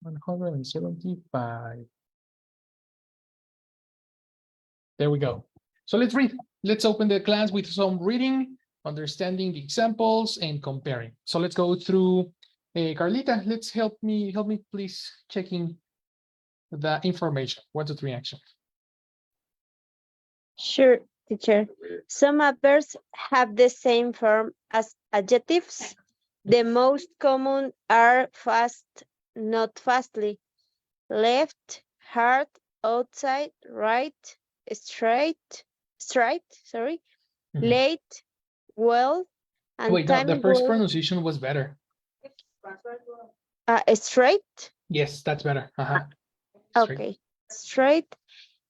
175. There we go. So let's read. Let's open the class with some reading, understanding the examples, and comparing. So let's go through. Carlita, let's help me please checking the information. 1, 2, 3 action. Sure, teacher. Some adverbs have the same form as adjectives. The most common are fast, not fastly, left, hard, outside, right, straight, sorry, late, well, and Wait, no, the time first goes, pronunciation was better. straight. Yes, that's better. Straight. Okay, straight,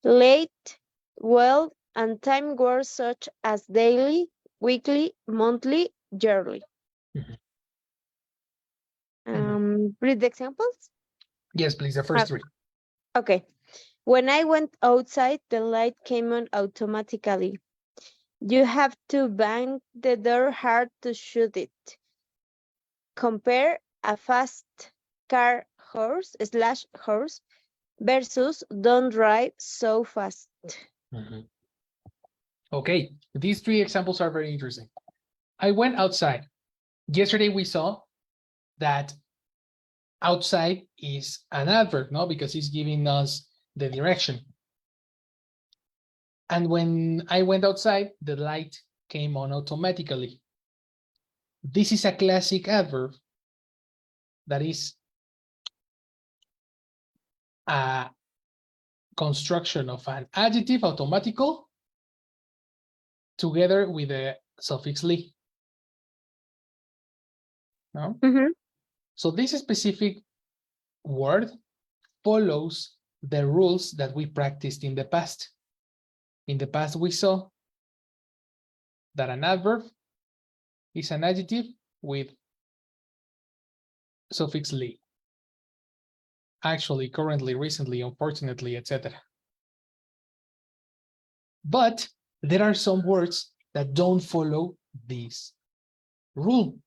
late, well, and time words such as daily, weekly, monthly, yearly. Read the examples. Yes, please, the first 3. Okay. When I went outside, the light came on automatically. You have to bang the door hard to shut it. Compare a fast car horse versus don't drive so fast. Okay, these 3 examples are very interesting. I went outside. Yesterday we saw that outside is an adverb, no? Because it's giving us the direction. And when I went outside, the light came on automatically. This is a classic adverb that is a construction of an adjective, automatical, together with the suffix ly. No? So this specific word follows the rules that we practiced in the past. In the past, we saw that an adverb is an adjective with suffix ly. Actually, currently, recently, unfortunately, etc. But there are some words that don't follow this rule.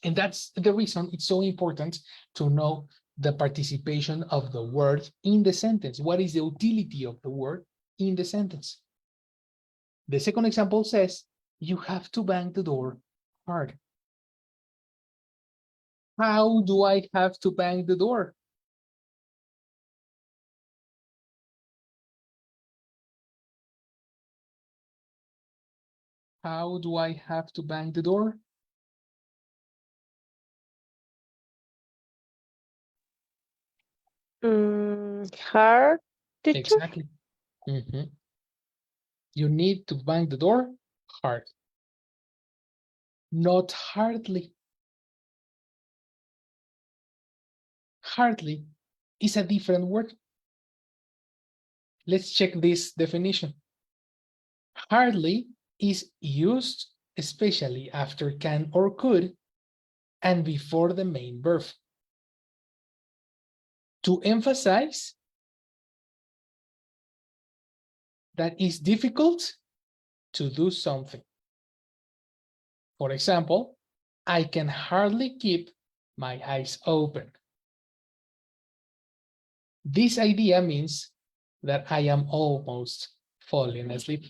And that's the reason it's so important to know the participation of the word in the sentence. What is the utility of the word in the sentence? The second example says, you have to bang the door hard. How do I have to bang the door? How do I have to bang the door? Hard, teacher? Exactly. You need to bang the door hard. Not hardly. Hardly is a different word. Let's check this definition. Hardly is used especially after can or could and before the main verb to emphasize that it's difficult to do something. For example, I can hardly keep my eyes open. This idea means that I am almost falling asleep.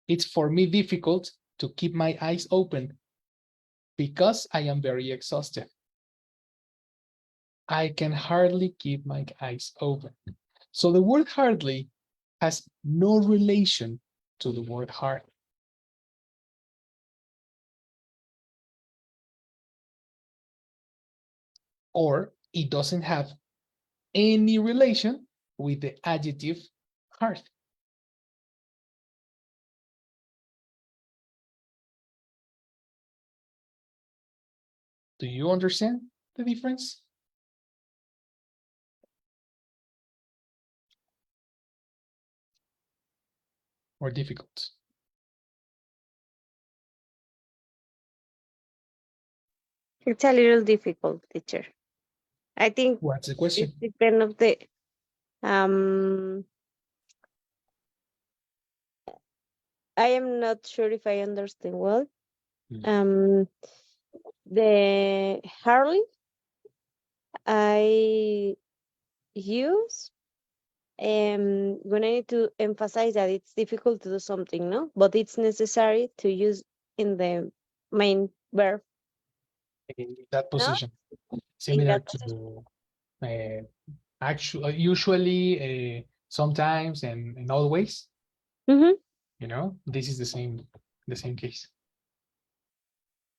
It's for me difficult to keep my eyes open because I am very exhausted. I can hardly keep my eyes open. So the word hardly has no relation to the word hard. Or it doesn't have any relation with the adjective hard. Do you understand the difference? Or difficult? It's a little difficult, teacher. I think What's the question? it depends of the I am not sure if I understand well. The Harley, I use when I need to emphasize that it's difficult to do something, no? But it's necessary to use in the main verb, In that no? position, In similar that position. to actually, usually, sometimes, and always. Mm-hmm. This is the same case.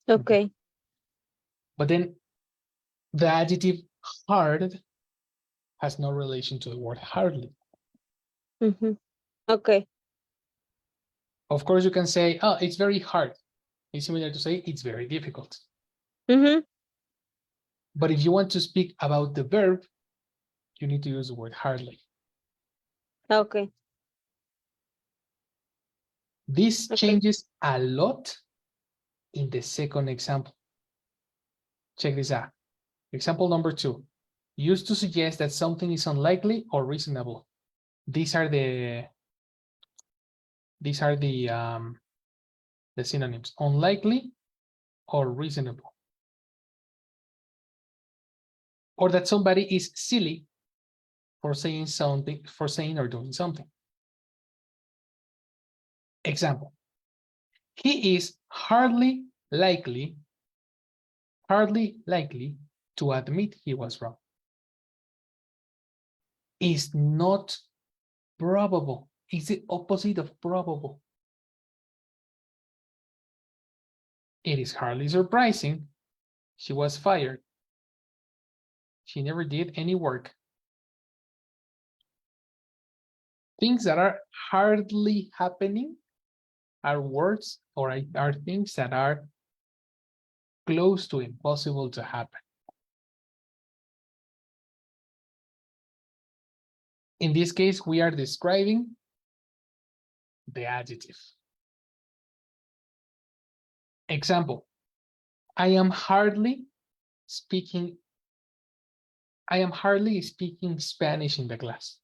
Okay. But then the adjective hard has no relation to the word hardly. Mm-hmm. Okay. Of course, you can say, oh, it's very hard. It's similar to say it's very difficult. Mm-hmm. But if you want to speak about the verb, you need to use the word hardly. Okay. This Okay. changes a lot in the second example. Check this out. Example number 2. Used to suggest that something is unlikely or reasonable. These are the synonyms: unlikely or reasonable. Or that somebody is silly for saying something, for saying or doing something. Example: he is hardly likely to admit he was wrong. Is not probable. Is the opposite of probable. It is hardly surprising she was fired. She never did any work. Things that are hardly happening are words or are things that are close to impossible to happen. In this case, we are describing the adjective. Example: I am hardly speaking Spanish in the class.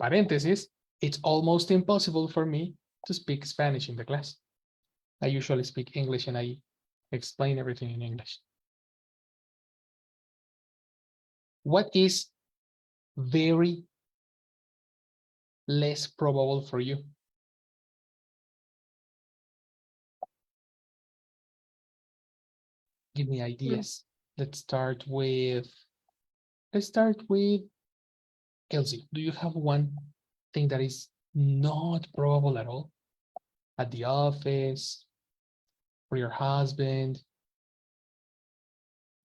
Parenthesis, it's almost impossible for me to speak Spanish in the class. I usually speak English and I explain everything in English. What is very less probable for you? Give me ideas. Let's start with Elsie. Do you have one thing that is not probable at all? At the office, for your husband,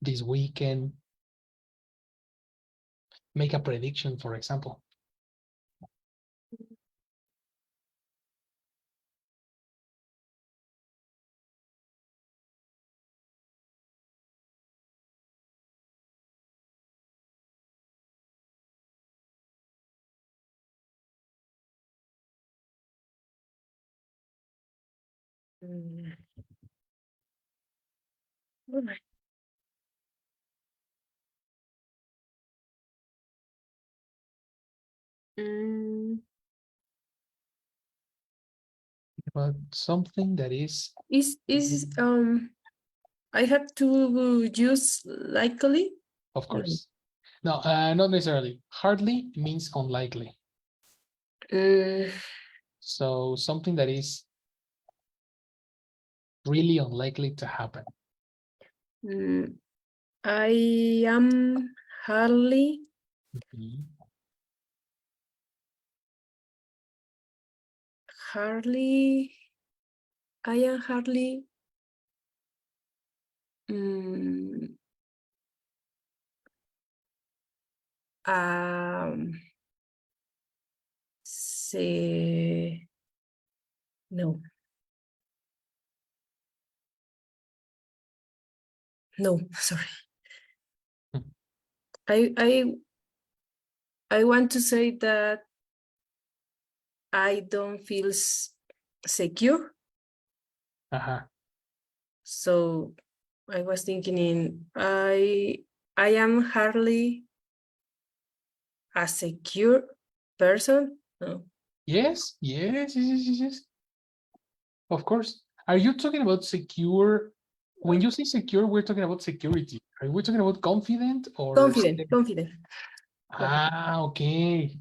this weekend? Make a prediction, for example. Mm. Oh my. Mm, But something that is, is I have to use likely? of No. course. No, not necessarily. Hardly means unlikely. Mm, So something that is really unlikely to happen. mm, I am hardly Mhm. hardly I am hardly mm, say no. No, sorry. Hmm. I want to say that I don't feel secure. Uh-huh. So I was thinking I am hardly a secure person. No. Yes, yes, yes, yes, yes, yes. Of course. Are you talking about secure when you say secure, we're talking about security. Are we talking about confident or Confident, confident. Ah, okay.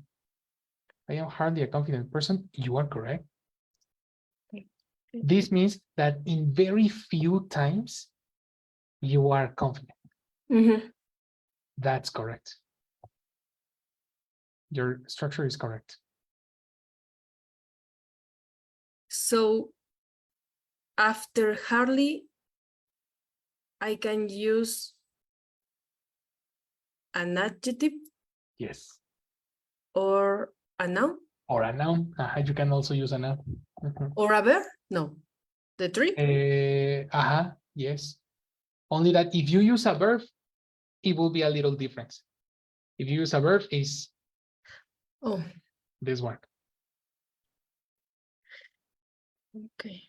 I am hardly a confident person. You are correct. This means that in very few times you are confident. Mhm. That's correct. Your structure is correct. So after hardly, I can use an adjective Yes. or a noun Or a noun. You can also use a noun. Mhm. or a verb. No, the three. Yes. Only that if you use a verb, it will be a little different. If you use a verb, is Oh, this one. okay.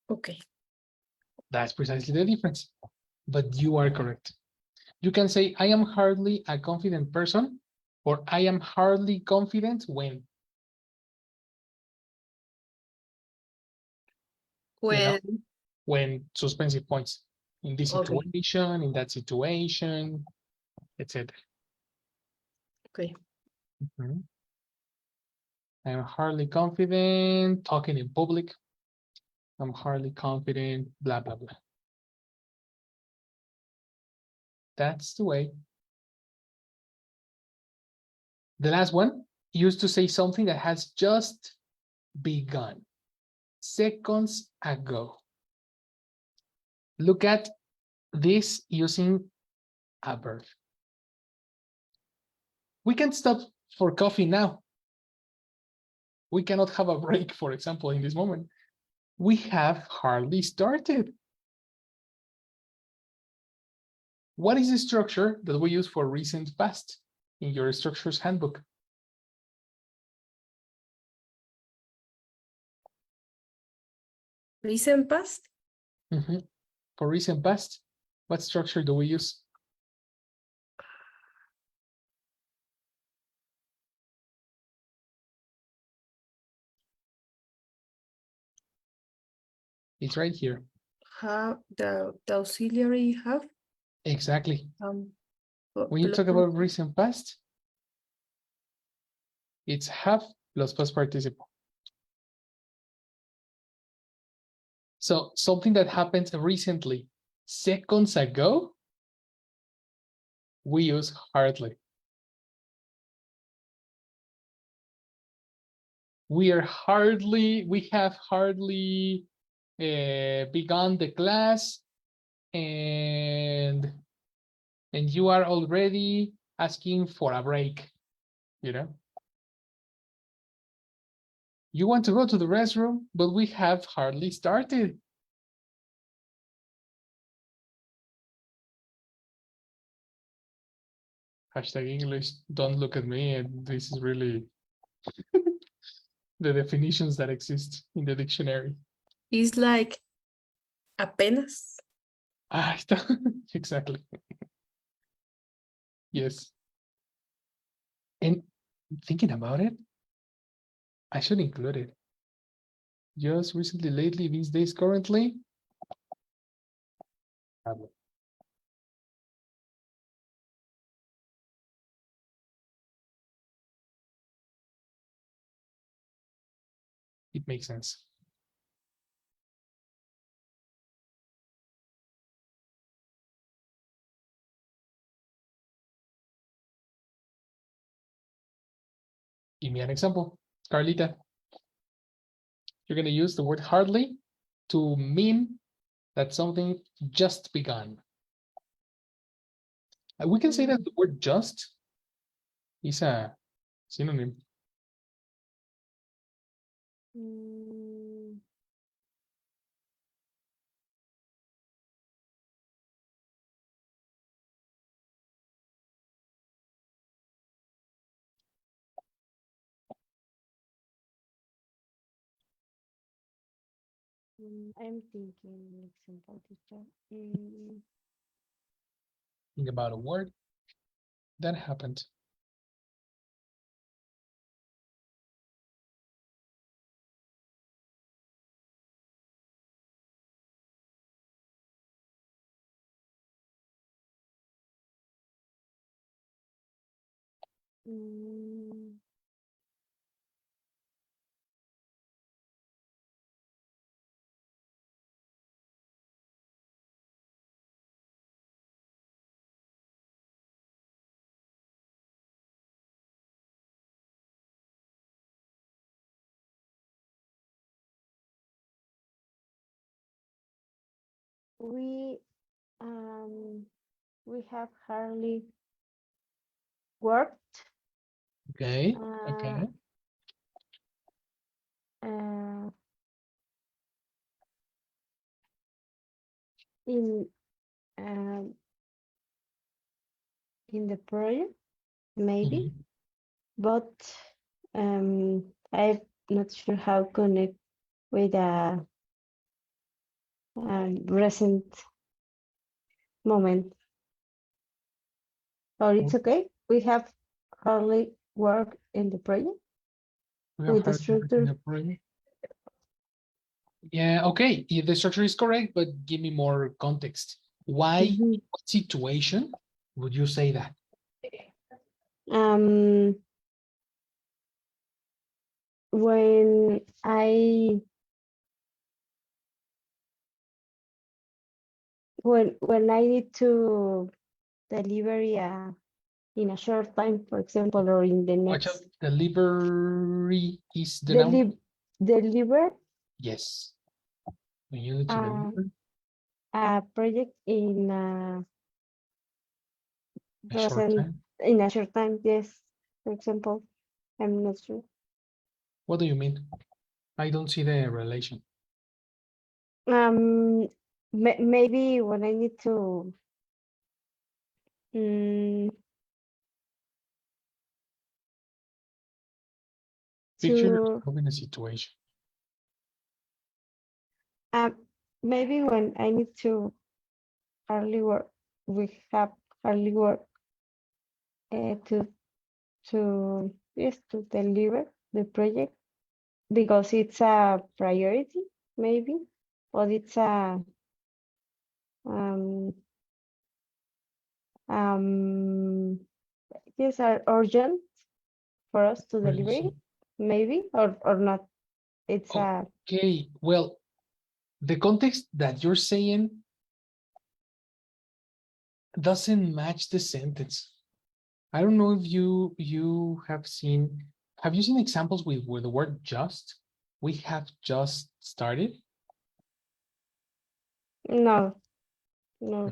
Okay. That's precisely the difference. But you are correct. You can say, I am hardly a confident person, or I am hardly confident when, you know, When when suspensive points in this okay. situation, in that situation, etc. Okay. Mhm. I am hardly confident talking in public. I'm hardly confident, blah, blah, blah. That's the way. The last one used to say something that has just begun seconds ago. Look at this using a verb. We can stop for coffee now. We cannot have a break, for example, in this moment. We have hardly started. What is the structure that we use for recent past in your structures handbook? Recent past. Mhm. For recent past, what structure do we use? It's right here. Have the auxiliary have Exactly. When you talk plus- about recent past, it's have plus past participle. So something that happened recently, seconds ago, we use hardly. We have hardly begun the class, and you are already asking for a break, you know? You want to go to the restroom, but we have hardly started. Hashtag English, don't look at me. And this is really the definitions that exist in the dictionary. is like apenas. Ah, está. Exactly. Yes. And thinking about it, I should include it. Just recently, lately, these days, currently. It makes sense. Give me an example. Carlita, you're going to use the word hardly to mean that something just begun. We can say that the word just is a synonym. Mm, I'm thinking example teacher. Think about a word that happened. Mm, we um we have hardly worked Okay. uh, Okay. uh, in um, in the project, maybe, Mhm. but I'm not sure how connect with a recent moment. Or it's okay. We have hardly worked in the project We have with the heard everything structure. already. Yeah, okay. If the structure is correct, but give me more context. Why, Mhm. what situation would you say that? Um, when I need to deliver in a short time, for example, or in the Watch out. next Delivery is the noun? deli deliver Yes. When you need to a, deliver a project a short time. in a short time. Yes, for example, I'm not sure. What do you mean? I don't see the relation. Um, maybe when I need to mm, Picture to yourself in a situation. um maybe when I need to hardly work, we have hardly work to yes to deliver the project because it's a priority maybe, or it's a um um yes are urgent for us to deliver it, Urgency. maybe or not. It's a Okay, well, the context that you're saying doesn't match the sentence. I don't know if you have you seen examples with the word just? We have just started. no no.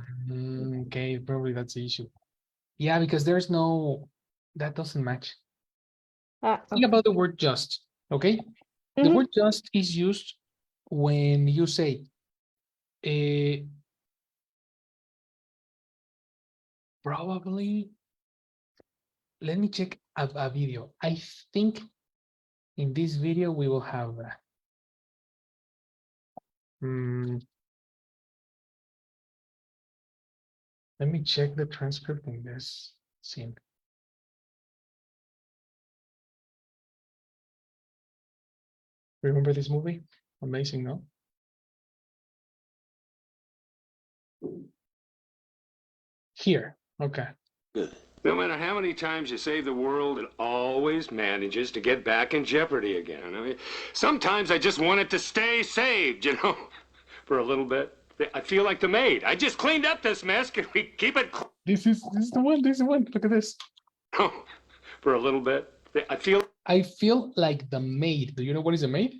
Okay, probably that's the issue. Yeah, because there's no that doesn't match. Think Okay. about the word just, okay? The Mhm. word just is used when you say probably let me check a video. I think in this video we will have let me check the transcript in this scene. Remember this movie? Amazing, no? Here, okay. Good. No matter how many times you save the world, it always manages to get back in jeopardy again. I mean, sometimes I just want it to stay saved, you know, for a little bit. I feel like the maid. I just cleaned up this mess. Can we keep it This is the one. This is the one. Look at this. for a little bit? I feel like the maid. Do you know what is a maid?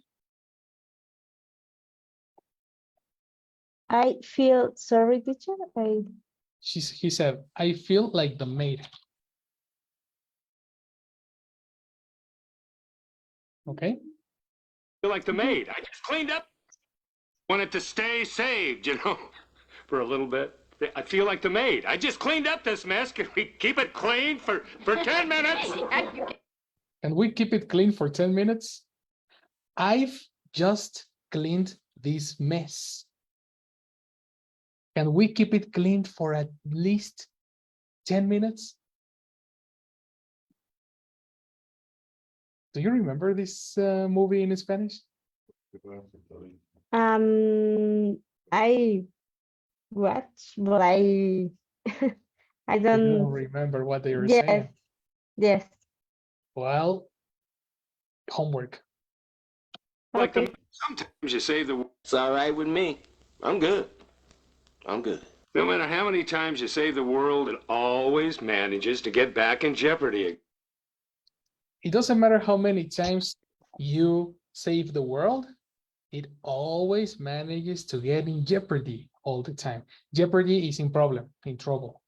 I feel sorry, teacher. He said, I feel like the maid. Okay. feel like the maid. I just cleaned up. Want it to stay saved, you know, for a little bit. I feel like the maid. I just cleaned up this mess. Can we keep it clean for 10 minutes? Can we keep it clean for 10 minutes? I've just cleaned this mess. Can we keep it clean for at least 10 minutes? Do you remember this movie in Spanish? I watch, but I I You don't don't. remember what they were Yes, saying. yes. Well, homework. Like Okay. sometimes you save the world. It's all right with me. I'm good. I'm good. No matter how many times you save the world, it always manages to get back in jeopardy again. It doesn't matter how many times you save the world, it always manages to get in jeopardy all the time. Jeopardy is in problem, in trouble.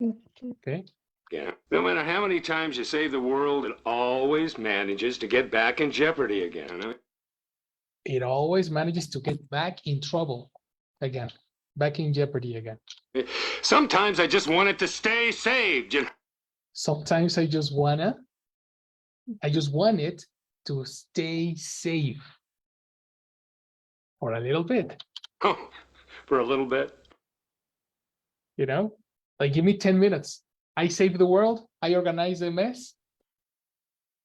Okay. Yeah. No matter how many times you save the world, it always manages to get back in jeopardy again. It always manages to get back in trouble again, back in jeopardy again. Sometimes I just want it to stay saved, you know. Sometimes I just want it to stay safe for a little bit, Oh, for a little bit. you know, like give me 10 minutes. I save the world. I organize a mess.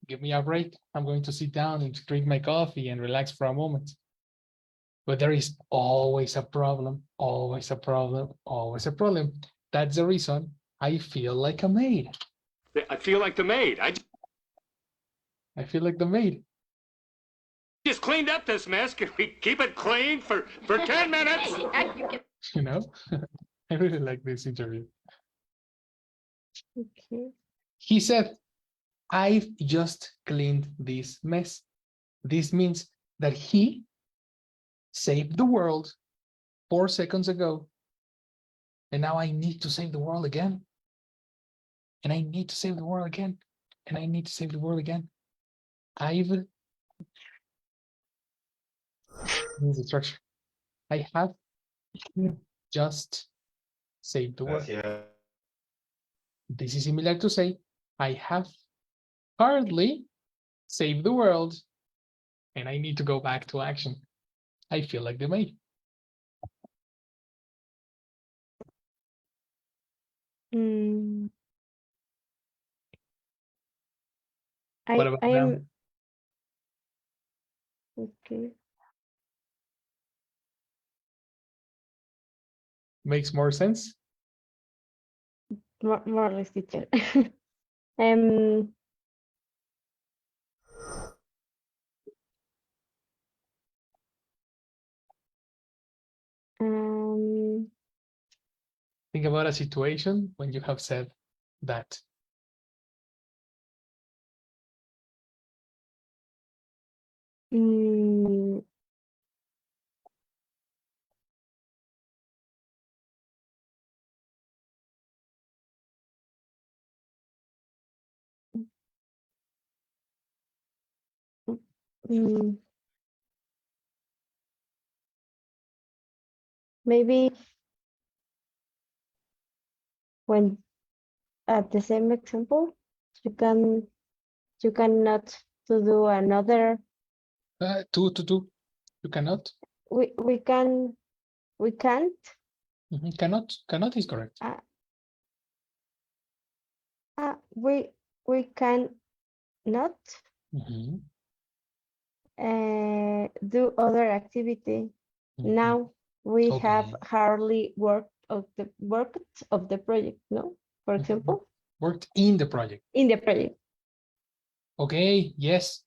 Give me a break. I'm going to sit down and drink my coffee and relax for a moment. But there is always a problem, always a problem, always a problem. That's the reason I feel like a maid. I feel like the maid. I I feel like the maid. just cleaned up this mess. Can we keep it clean for 10 minutes? You know, I really like this interview. Okay. He said, I've just cleaned this mess. This means that he saved the world 4 seconds ago. And now I need to save the world again. And I need to save the world again. And I need to save the world again. I've this is the structure. I have just saved the world. This is similar to say, I have hardly saved the world and I need to go back to action. I feel like the maid. Mm. What about I now? am okay. Makes more sense? More or less, teacher. um. Um. Think about a situation when you have said that. Mm, mm, maybe when at the same example, you cannot to do another. Two. You cannot. We can't. Cannot is correct. We can not Mhm, do other activity. mhm. Now we have Okay. hardly worked of the project, no? For Mhm. example, Worked in the project. in the project. Okay, yes.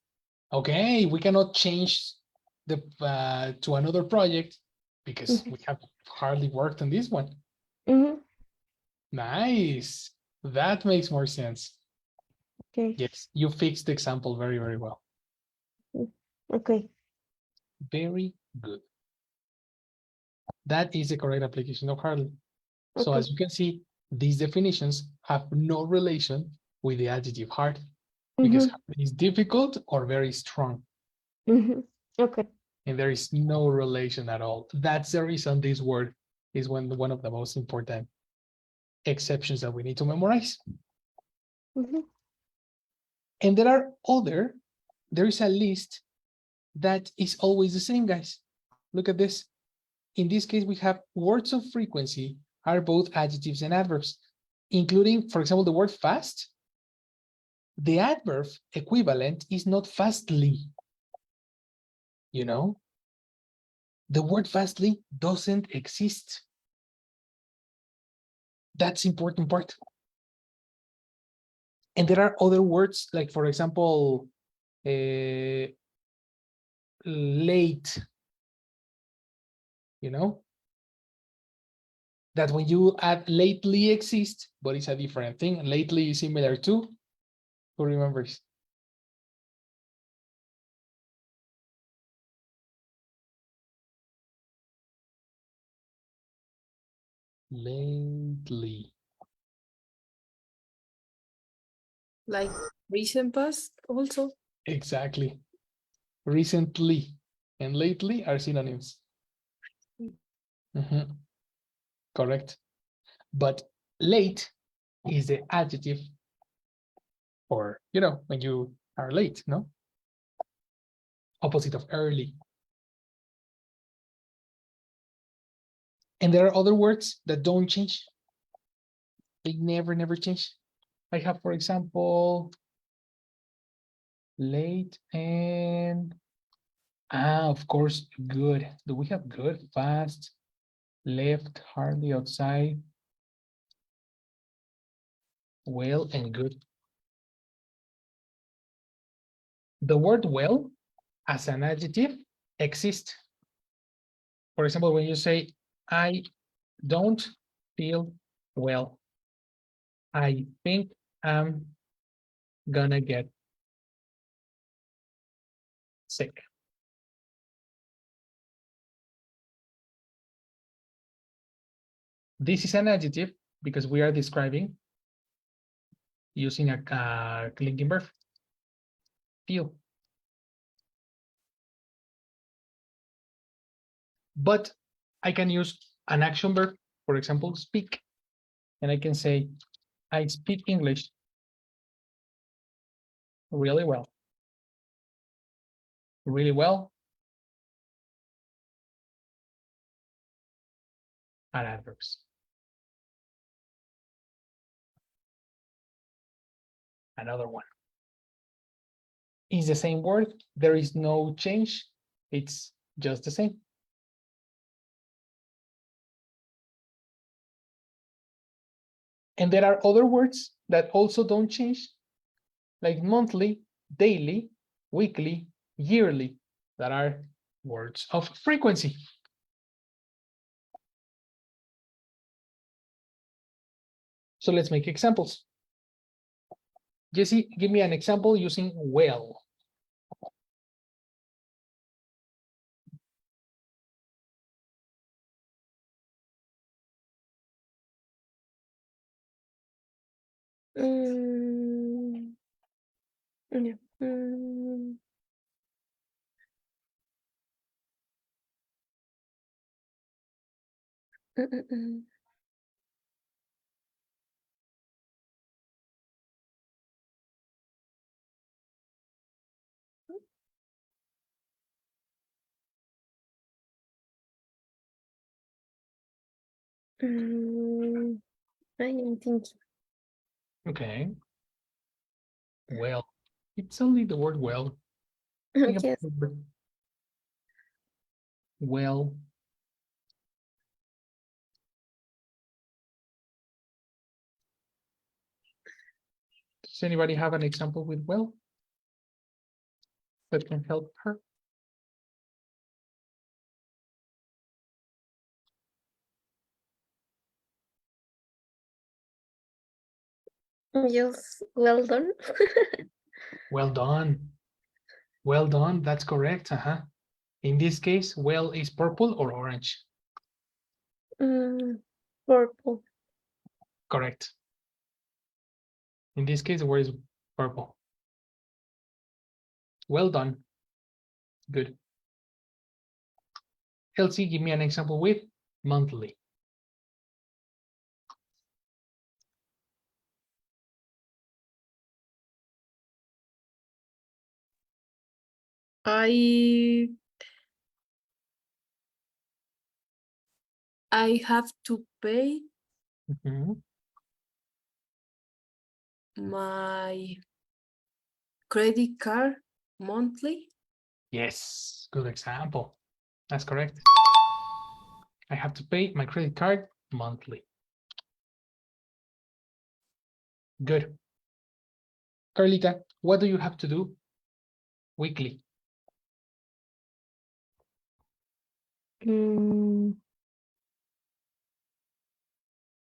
Okay, we cannot change the to another project because we have hardly worked on this one. Mhm. Nice. That makes more sense. Okay. Yes, you fixed the example very, very well. Okay. Very good. That is the correct application of hardly. So Okay. as you can see, these definitions have no relation with the adjective hard because hard is difficult or very strong, Okay. and there is no relation at all. That's the reason this word is one of the most important exceptions that we need to memorize. And there is a list that is always the same, guys. Look at this. In this case, we have words of frequency are both adjectives and adverbs, including, for example, the word fast. The adverb equivalent is not fastly. You know, the word fastly doesn't exist. That's important part. And there are other words, like for example, late, you know, that when you add lately exist, but it's a different thing. Lately is similar to, who remembers? Lately. Like recent past also. Exactly. Recently and lately are synonyms. Mhm. Correct. But late is the adjective for, you know, when you are late, no? Opposite of early. And there are other words that don't change. They never change. I have, for example, late and of course, good. Do we have good, fast, left, hardly, outside, well, and good? The word well as an adjective exists. For example, when you say, I don't feel well, I think I'm gonna get sick. This is an adjective because we are describing using a linking verb, feel. But I can use an action verb, for example, speak, and I can say, I speak English really well. Really well. And adverbs. Another one. Is the same word. There is no change. It's just the same. And there are other words that also don't change, like monthly, daily, weekly, yearly, that are words of frequency. So let's make examples. Jesse, give me an example using well. Yeah. Mm. Mm. I am thinking. Okay. Well, it's only the word well. Think about Yes. the word well. Does anybody have an example with well that can help her? Yes. Well done. Well done. Well done. That's correct. In this case, well is purple or orange. Purple. Correct. In this case, the word is purple. Well done. Good. Elsie, give me an example with monthly. I have to pay my credit card monthly. Yes, good example. That's correct. I have to pay my credit card monthly. Good. Carlita, what do you have to do weekly? Mm,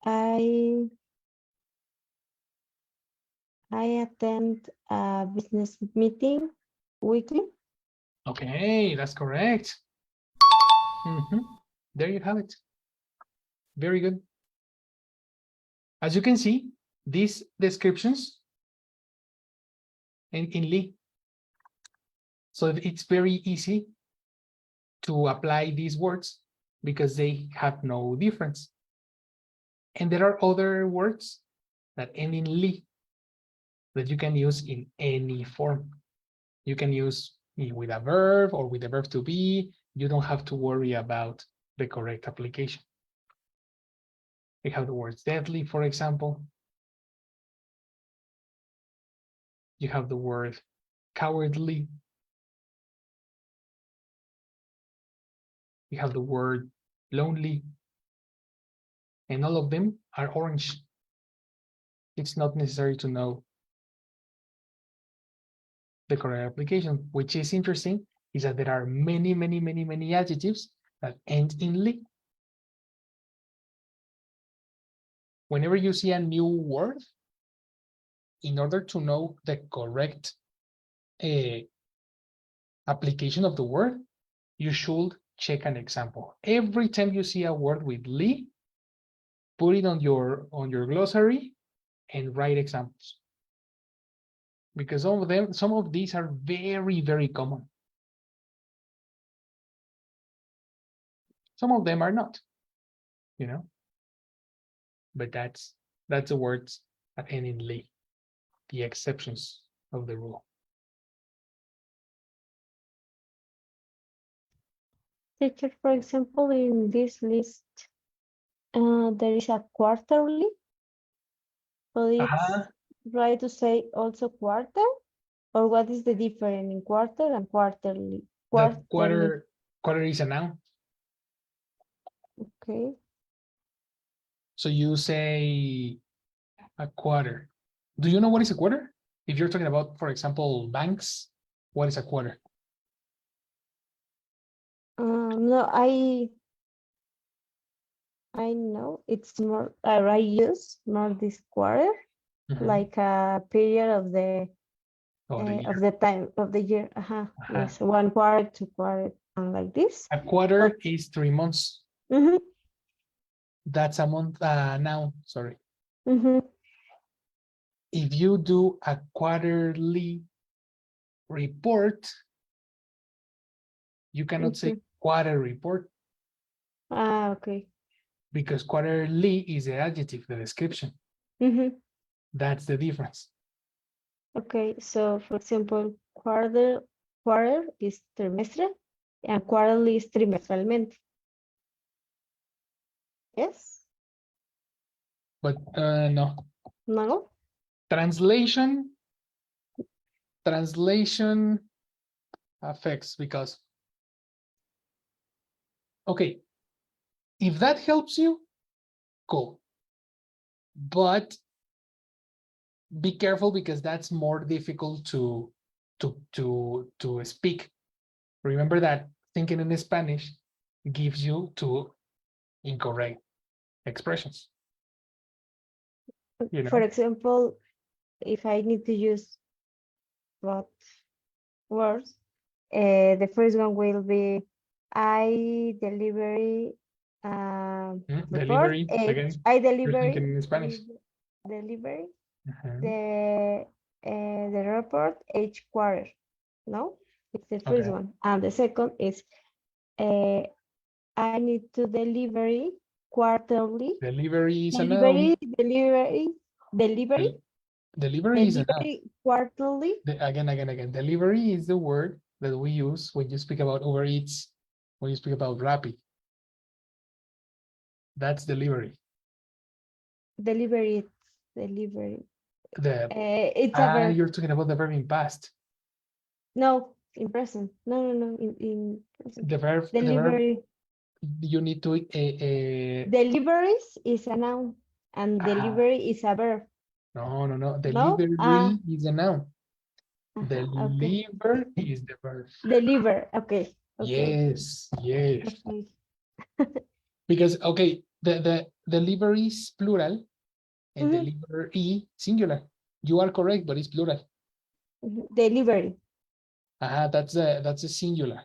I attend a business meeting weekly. Okay, that's correct. There you have it. Very good. As you can see, these descriptions in Lee. So it's very easy to apply these words because they have no difference. And there are other words that end in Lee that you can use in any form. You can use it with a verb or with the verb to be. You don't have to worry about the correct application. We have the words deadly, for example. You have the word cowardly. You have the word lonely. And all of them are orange. It's not necessary to know the correct application. Which is interesting is that there are many adjectives that end in ly. Whenever you see a new word, in order to know the correct application of the word, you should check an example. Every time you see a word with ly, put it on your glossary and write examples. Because some of these are very common. Some of them are not, you know. But that's the words that end in ly, the exceptions of the rule. Teacher, for example, in this list, there is a quarterly, but it's right to say also quarter, or what is the difference in quarter and quarterly? The quarter is a noun. Okay. So you say a quarter. Do you know what is a quarter? If you're talking about, for example, banks, what is a quarter? No, I know it's more, I use more this quarter, like a period of the time of the year. Yes, 1 quarter, 2 quarter, and like this. A quarter is 3 months. That's a month now, sorry. If you do a quarterly report, you cannot say quarter report. Okay. Because quarterly is the adjective, the description. That's the difference. Okay, so for example, quarter is trimestre and quarterly is trimestralmente. Yes? But no. No? Translation affects because, okay, if that helps you, cool. But be careful because that's more difficult to speak. Remember that thinking in Spanish gives you two incorrect expressions. You know? For example, if I need to use what words, the first one will be I delivery report. Delivery again. I You're thinking delivery in Spanish. delivery the report each quarter. No, it's the first one, and the second is I need to delivery quarterly. Delivery is a Delivery quarterly. Again. Delivery is the word that we use when you speak about Uber Eats, when you speak about Rappi. That's delivery. Delivery. It's a verb. You're talking about the verb in past. No, in present. No. In present. The verb. Delivery. You need to. Deliveries is a noun, and delivery is a verb. No, no, no. No? Delivery is a noun. Okay. Deliver is the verb. Deliver. Okay. Okay. Yes, yes. Okay. Because okay, the delivery is plural and Mhm, delivery singular. You are correct, but it's plural. mhm. Delivery. That's a singular.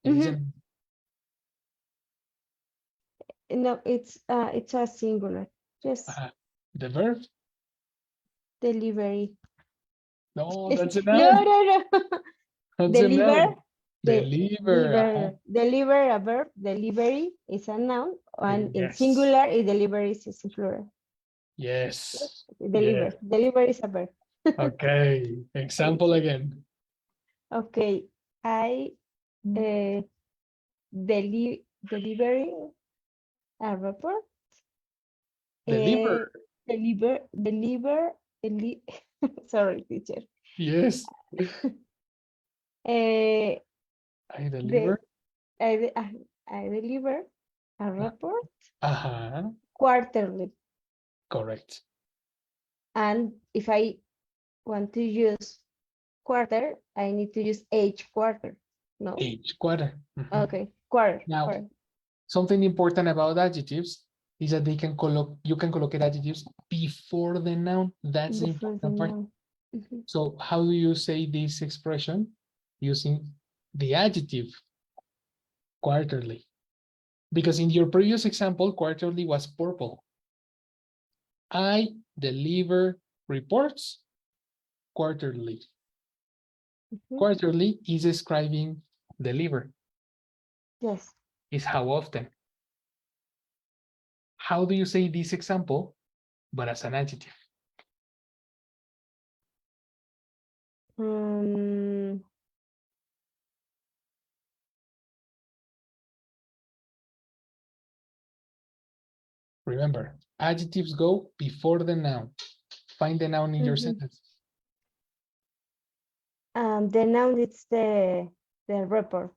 It Mhm. isn't. No, it's a singular. Yes. The verb. Delivery. No, that's a No, noun. no, no. That's a Deliver. noun. Deliver. Deliver a verb. Delivery is a noun, and in Yes. singular, delivery is plural. Yes. Deliver. Yes. Deliver is a verb. Okay. Example again. Okay. I delivery a report. Deliver. Sorry, teacher. Yes. Uh, I the, deliver. I deliver a report Uh-huh. quarterly. Correct. And if I want to use quarter, I need to use each quarter. No? Each quarter. Mhm. Okay. Quarter. Now, Quarter. something important about adjectives is that you can collocate adjectives before the noun. That's the Before the important part. noun. Mhm. So how do you say this expression? Using the adjective quarterly. Because in your previous example, quarterly was purple. I deliver reports quarterly. Mhm. Quarterly is describing deliver. Yes. Is how often. How do you say this example, but as an adjective? Um, Remember, adjectives go before the noun. Find the noun in your mhm. sentence. The noun is the report.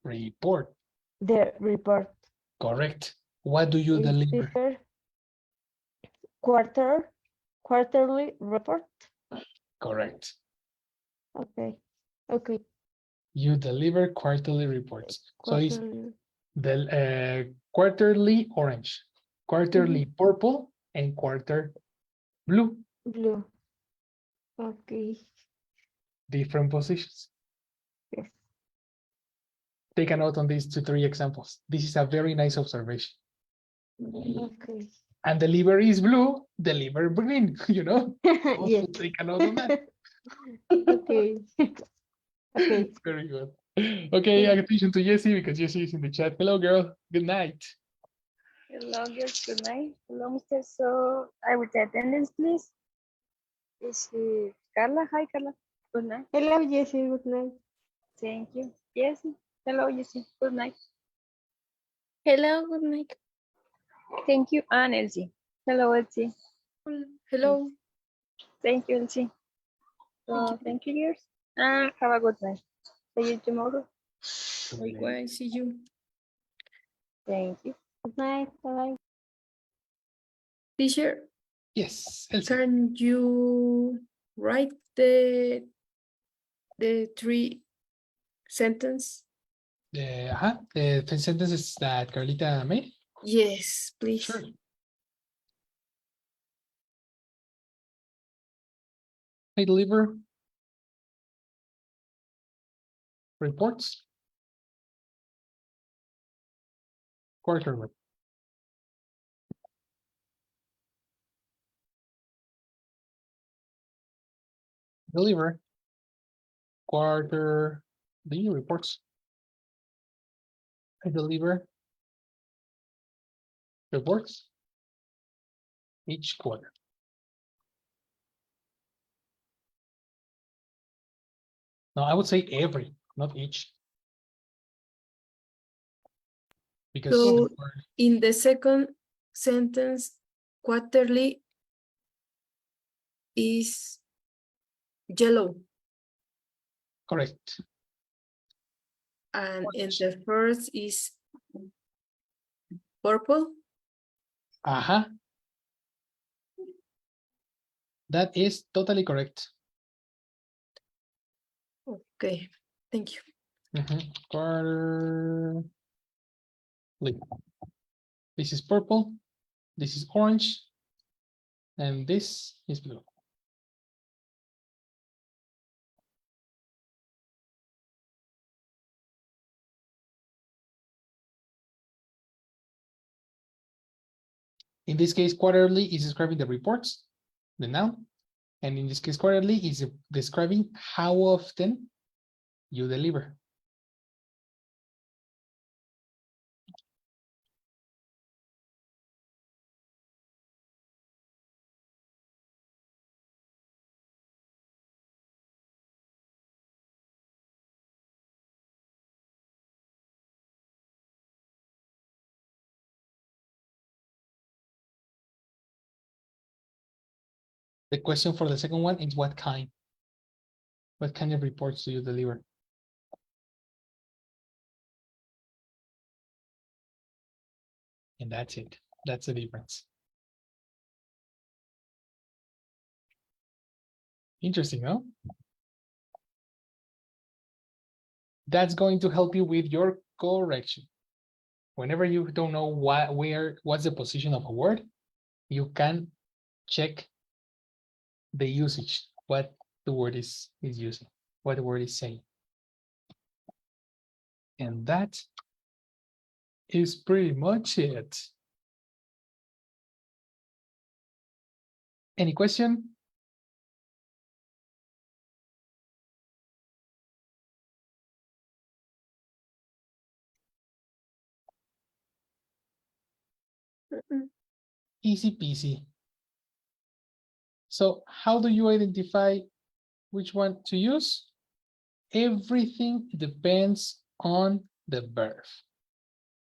Report. The report. Correct. What do you Is deliver? differ quarterly report. Correct. Okay. Okay. You deliver quarterly reports. So it's Quarterly. the quarterly orange, quarterly purple, and quarter blue. Blue. Okay. Different positions. Yes. Take a note on these 2-3 examples. This is a very nice observation. Okay. And the liver is blue, the liver green, you know? Also Yes. take a note on that. Okay. Okay. Very good. Okay, attention to Jessie because Jessie is in the chat. Hello, girl. Good night. Hello, girls. Good night. Hello, Mr. So I would attendance, please. Is Carla? Hi, Carla. Good night. Hello, Jessie. Good night. Thank you. Yes. Hello, Jessie. Good night. Hello, good night. Thank you, and Elsie. Hello, Elsie. Hello. Thank you, Elsie. So, thank you, girls. And have a good night. See you tomorrow. Likewise, see you. Thank you. Good night. Bye-bye. Teacher, Yes, Elsie. can you write the 3 sentence? The sentences that Carlita made. Yes, please. Sure. I deliver reports quarterly. Deliver quarterly reports. I deliver reports each quarter. No, I would say every, not each. Because So in the second sentence, quarterly is yellow, correct. and in the first is purple. Uh-huh. That is totally correct. Okay, thank you. Quarterly. This is purple. This is orange. And this is blue. In this case, quarterly is describing the reports, the noun. And in this case, quarterly is describing how often you deliver. The question for the second one is what kind? What kind of reports do you deliver? And that's it. That's the difference. Interesting, no? That's going to help you with your correction. Whenever you don't know what's the position of a word, you can check the usage, what the word is using, what the word is saying. And that is pretty much it. Any question? Easy peasy. So how do you identify which one to use? Everything depends on the verb.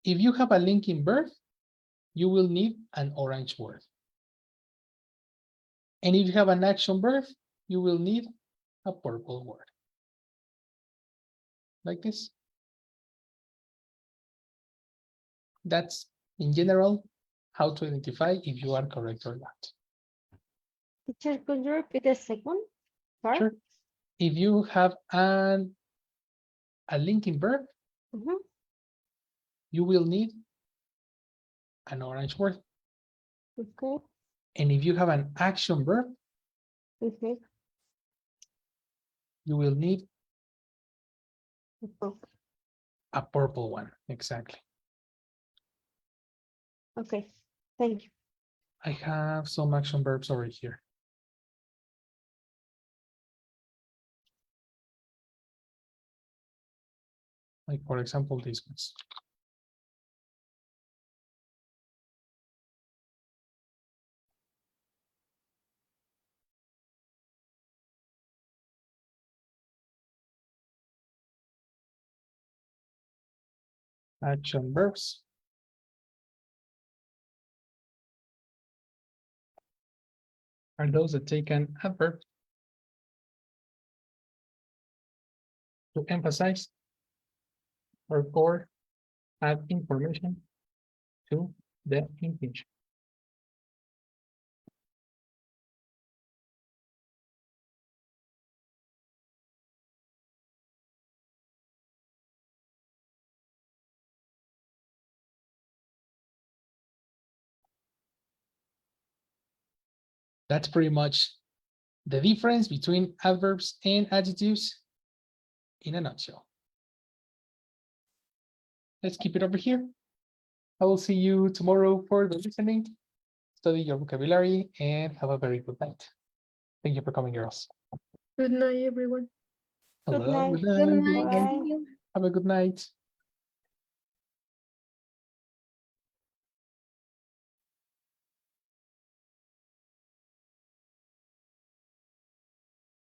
If you have a linking verb, you will need an orange word. And if you have an action verb, you will need a purple word. Like this. That's, in general, how to identify if you are correct or not. Teacher, could you repeat the second part? Sure. If you have a linking verb, you will need an orange word. Okay. And if you have an action verb, you will need a purple one. Exactly. Okay, thank you. I have some action verbs over here. Like, for example, these ones. Action verbs. Are those that take an adverb to emphasize or add information to the intention. That's pretty much the difference between adverbs and adjectives in a nutshell. Let's keep it over here. I will see you tomorrow for the listening. Study your vocabulary and have a very good night. Thank you for coming, girls. Good night, everyone. Hello. night. Good night. Good night. Have a good night.